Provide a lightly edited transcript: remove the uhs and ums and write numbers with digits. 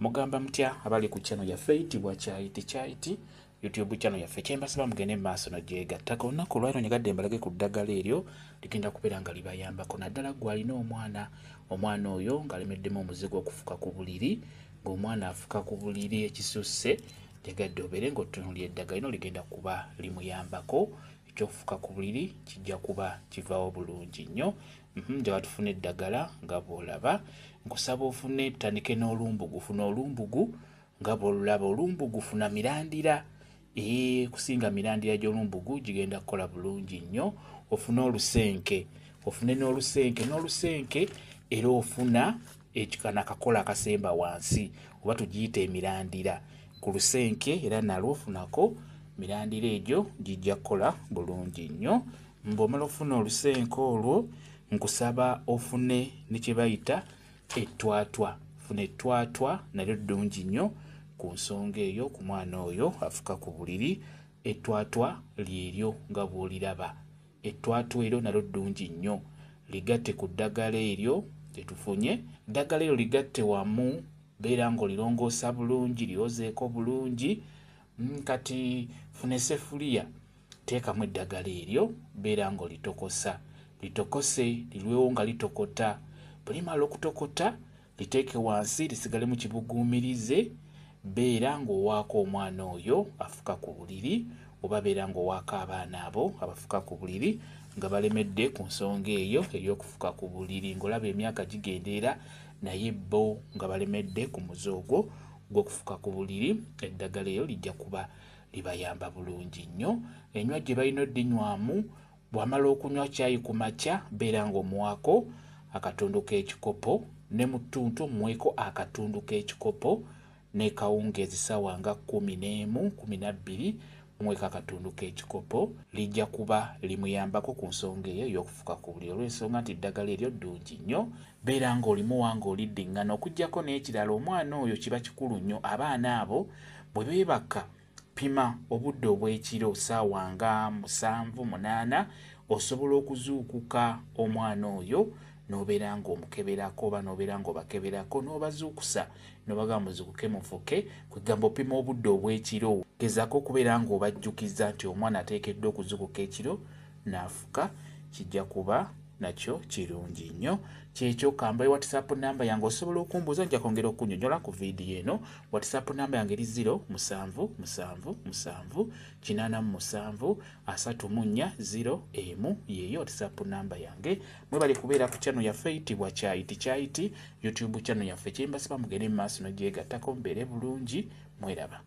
Mugamba mutya abali ku channel yaffe eyitibwa Kyaiti YouTube channel yaffe kyembasaba mugende maaso nagyegattako olunaku olwaliro nyegadde mbalage ku ddagala eryo ligenda kubeera nga libayambako naddala gwalina omwana oyo ng'alemeddemu omuzigo okufuka ku buliri ng'omwana afuka ku buliri ekisusse nyegadde obeere ng'otunuulira eddagala lino ligenda kuba limuyambako ekyokufuka ku buliri kijja kuba kivaawo bulungi nnyo. Njaba tufune eddagala nga bw'olaba nkusaba ofune tutandike n'olumbugu. Funa olumbugu nga bw'olulaba olumbugu funa mirandira kusinga mirandira gy'olumbugu gigenda kukola bulungi nnyo. Ofune olusenke n'olusenke era ofuna ekikana akakola akasemba wansi oba tugiyita emirandira ku lusenke era nalwo ofunako mirandira egyo gijja kukola bulungi nnyo. Mbw'omala ofuna olusenke olwo nkusaba ofune ne kye bayita ettwatwa. Funa ettwatwa nalyo ddungi nnyo ku nsonga eyo ku mwana oyo afuka ku buliri. Ettwatwa lyeryo nga bw'oliraba. Ettwatwa eryo nalyo ddungi nnyo ligatte ku ddagala eryo tetufunye. Eddagala eryo ligatte wamu beera ng'olirongoosa bulungi lyozeeko bulungi. Kati funa essefuliya teekamu eddagala eryo beera ng'olitokosa. Litokose lirwewo nga litokota. Bwe limala okutokota liteeke wansi lisigale mu kibuguumirize. Beera ng'owaako omwana oyo afuka ku buliri oba beera ng'owaako abaana abo abafuka ku buliri nga balemedde ku nsonga eyo ey'okufuka ku buliri ng'olaba emyaka gigendeera naye bo nga balemedde ku muze ogwo gw'okufuka ku buliri. Eddagala eryo lijja kuba libayamba bulungi nnyo. Enywa gye balina oddinywamu bw'amala okunywa caayi ku makya beera ng'omuwaako akatundu k'ekikopo ne mu ttuntu omuweeko akatundu k'ekikopo ne kawungeezi ssaawa nga 11, 12 muweeko akatundu k'ekikopo. Lijja kuba limuyambako ku nsonga eyo ey'okufuka ku buliri olw'ensonga nti eddagala eryo ddungi nnyo. Beera ng'olimuwa ng'oliddiŋŋana okuggyako n'ekirala omwana oyo kiba kikulu nnyo. Abaana abo bwe beebaka pima obudde obw'ekiro ssaawa nga 7, 8 osobola okuzuukuka omwana oyo n'obeera ng'omukeberako oba n'obeera ng'obakeberako n'obazuukusa n'obagamba muzuukuke mufuke kwegamba opima obudde obw'ekiro. Gezaako okubeera ng'obajjukiza nti omwana ateekeddwa okuzuukuka ekiro n'afuka. Kijja kuba nakyo kirungi nnyo. Kyekyo kambaye WhatsApp namba yange osobola okumbuuza nja kwongera okunnyonnyola ku viidiyo eno. WhatsApp namba yange eri 0777873431 yeyo WhatsApp namba yange. Mwebale kubeera ku channel yaffe eyitibwa Kyaiti YouTube channel yaffe kyembasaba mugende mu maaso n'ogyegattako mubeere bulungi. Mweraba.